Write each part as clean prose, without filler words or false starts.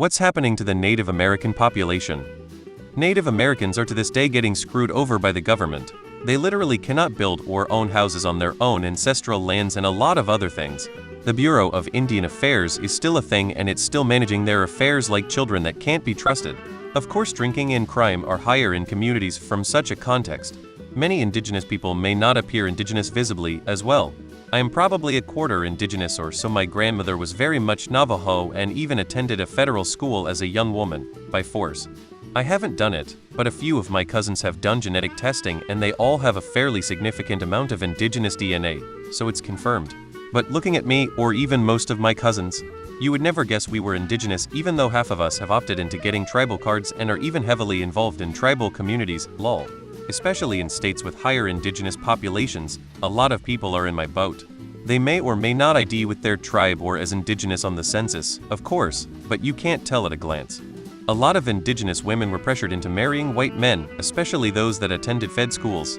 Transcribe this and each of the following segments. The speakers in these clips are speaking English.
What's happening to the Native American population? Native Americans are to this day getting screwed over by the government. They literally cannot build or own houses on their own ancestral lands and a lot of other things. The Bureau of Indian Affairs is still a thing, and it's still managing their affairs like children that can't be trusted. Of course, drinking and crime are higher in communities from such a context. Many indigenous people may not appear indigenous visibly as well. I am probably a quarter indigenous or so. My grandmother was very much Navajo and even attended a federal school as a young woman, by force. I haven't done it, but a few of my cousins have done genetic testing and they all have a fairly significant amount of indigenous DNA, so it's confirmed. But looking at me, or even most of my cousins, you would never guess we were indigenous, even though half of us have opted into getting tribal cards and are even heavily involved in tribal communities, lol. Especially in states with higher indigenous populations, a lot of people are in my boat. They may or may not ID with their tribe or as indigenous on the census, of course, but you can't tell at a glance. A lot of indigenous women were pressured into marrying white men, especially those that attended Fed schools.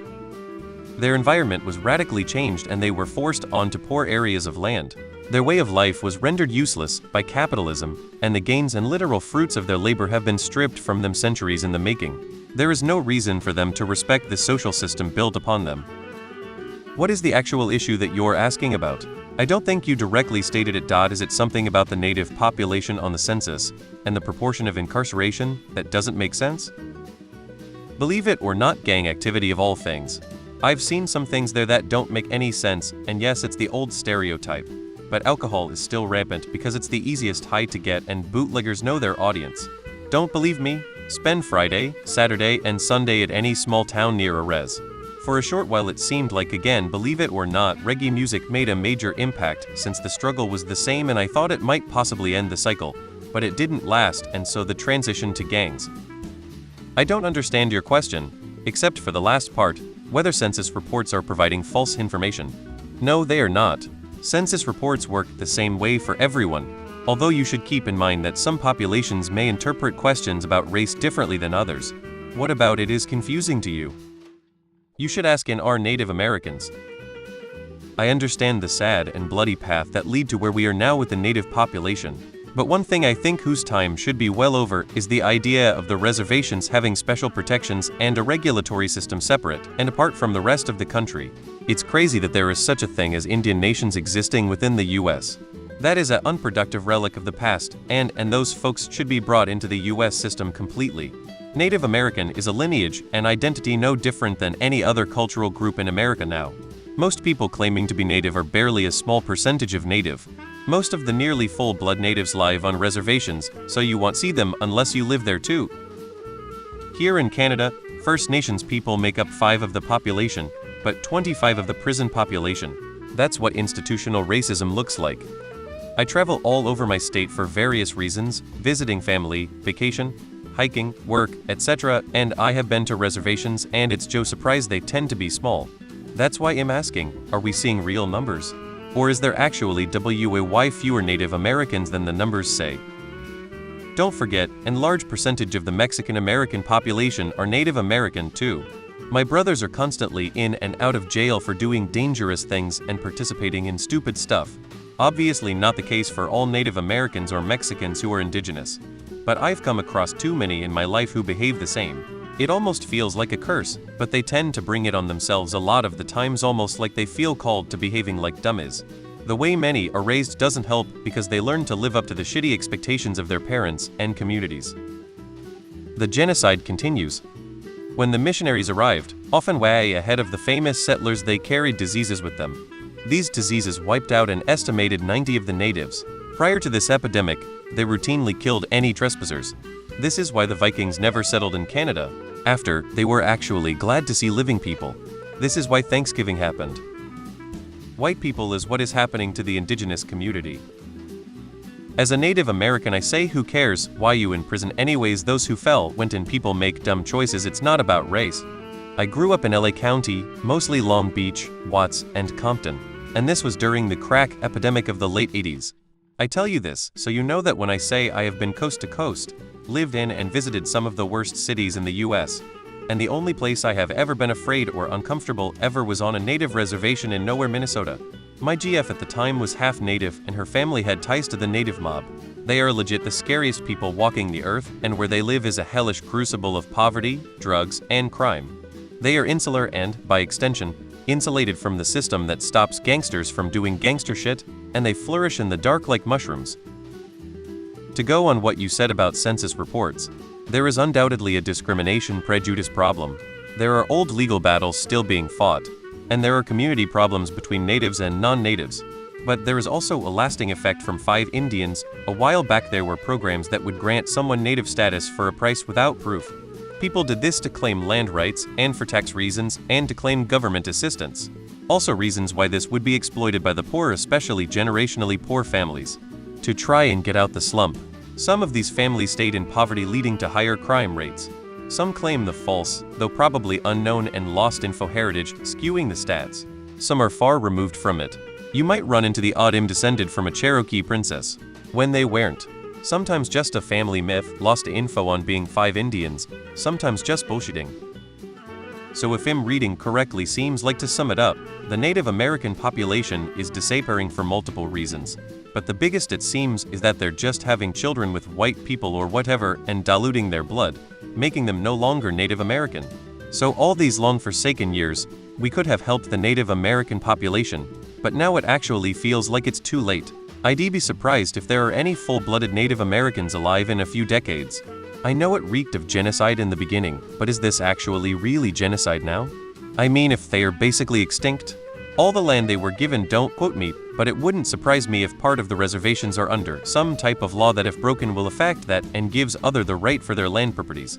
Their environment was radically changed and they were forced onto poor areas of land. Their way of life was rendered useless by capitalism, and the gains and literal fruits of their labor have been stripped from them centuries in the making. There is no reason for them to respect the social system built upon them. What is the actual issue that you're asking about? I don't think you directly stated it. Is it something about the native population on the census and the proportion of incarceration that doesn't make sense? Believe it or not, gang activity of all things. I've seen some things there that don't make any sense, and yes, it's the old stereotype. But alcohol is still rampant because it's the easiest high to get and bootleggers know their audience. Don't believe me? Spend Friday, Saturday, and Sunday at any small town near a res. For a short while it seemed like, again, believe it or not, reggae music made a major impact since the struggle was the same, and I thought it might possibly end the cycle, but it didn't last, and so the transition to gangs. I don't understand your question, except for the last part, whether census reports are providing false information. No, they are not. Census reports work the same way for everyone. Although you should keep in mind that some populations may interpret questions about race differently than others. What about it is confusing to you? You should ask in our Native Americans. I understand the sad and bloody path that lead to where we are now with the native population. But one thing I think whose time should be well over is the idea of the reservations having special protections and a regulatory system separate and apart from the rest of the country. It's crazy that there is such a thing as Indian nations existing within the US. That is an unproductive relic of the past, and those folks should be brought into the US system completely. Native American is a lineage and identity no different than any other cultural group in America now. Most people claiming to be Native are barely a small percentage of Native. Most of the nearly full-blood Natives live on reservations, so you won't see them unless you live there too. Here in Canada, First Nations people make up 5 of the population, but 25 of the prison population. That's what institutional racism looks like. I travel all over my state for various reasons, visiting family, vacation, hiking, work, etc., and I have been to reservations and it's no surprise they tend to be small. That's why I'm asking, are we seeing real numbers? Or is there actually way fewer Native Americans than the numbers say? Don't forget, a large percentage of the Mexican American population are Native American too. My brothers are constantly in and out of jail for doing dangerous things and participating in stupid stuff. Obviously not the case for all Native Americans or Mexicans who are indigenous. But I've come across too many in my life who behave the same. It almost feels like a curse, but they tend to bring it on themselves a lot of the times, almost like they feel called to behaving like dummies. The way many are raised doesn't help because they learn to live up to the shitty expectations of their parents and communities. The genocide continues. When the missionaries arrived, often way ahead of the famous settlers, they carried diseases with them. These diseases wiped out an estimated 90 of the natives. Prior to this epidemic, they routinely killed any trespassers. This is why the Vikings never settled in Canada. After, they were actually glad to see living people. This is why Thanksgiving happened. White people is what is happening to the indigenous community. As a Native American, I say, who cares why you in prison anyways? Those who fell went and people make dumb choices. It's not about race. I grew up in LA County, mostly Long Beach, Watts, and Compton. And this was during the crack epidemic of the late 80s. I tell you this so you know that when I say I have been coast to coast, lived in and visited some of the worst cities in the US, and the only place I have ever been afraid or uncomfortable ever was on a native reservation in Nowhere, Minnesota. My GF at the time was half native and her family had ties to the native mob. They are legit the scariest people walking the earth, and where they live is a hellish crucible of poverty, drugs, and crime. They are insular and, by extension, insulated from the system that stops gangsters from doing gangster shit, and they flourish in the dark like mushrooms. To go on what you said about census reports, there is undoubtedly a discrimination prejudice problem. There are old legal battles still being fought, and there are community problems between natives and non-natives. But there is also a lasting effect from 5 Indians. A while back there were programs that would grant someone native status for a price without proof. People did this to claim land rights, and for tax reasons, and to claim government assistance. Also reasons why this would be exploited by the poor, especially generationally poor families, to try and get out the slump. Some of these families stayed in poverty, leading to higher crime rates. Some claim the false, though probably unknown and lost info heritage, skewing the stats. Some are far removed from it. You might run into the odd descended from a Cherokee princess, when they weren't. Sometimes just a family myth, lost info on being 5 Indians, sometimes just bullshitting. So if I'm reading correctly, seems like, to sum it up, the Native American population is disappearing for multiple reasons. But the biggest, it seems, is that they're just having children with white people or whatever and diluting their blood, making them no longer Native American. So all these long forsaken years, we could have helped the Native American population, but now it actually feels like it's too late. I'd be surprised if there are any full-blooded Native Americans alive in a few decades. I know it reeked of genocide in the beginning, but is this actually really genocide now? I mean, if they are basically extinct, all the land they were given, don't quote me, but it wouldn't surprise me if part of the reservations are under some type of law that if broken will affect that and gives other the right for their land properties.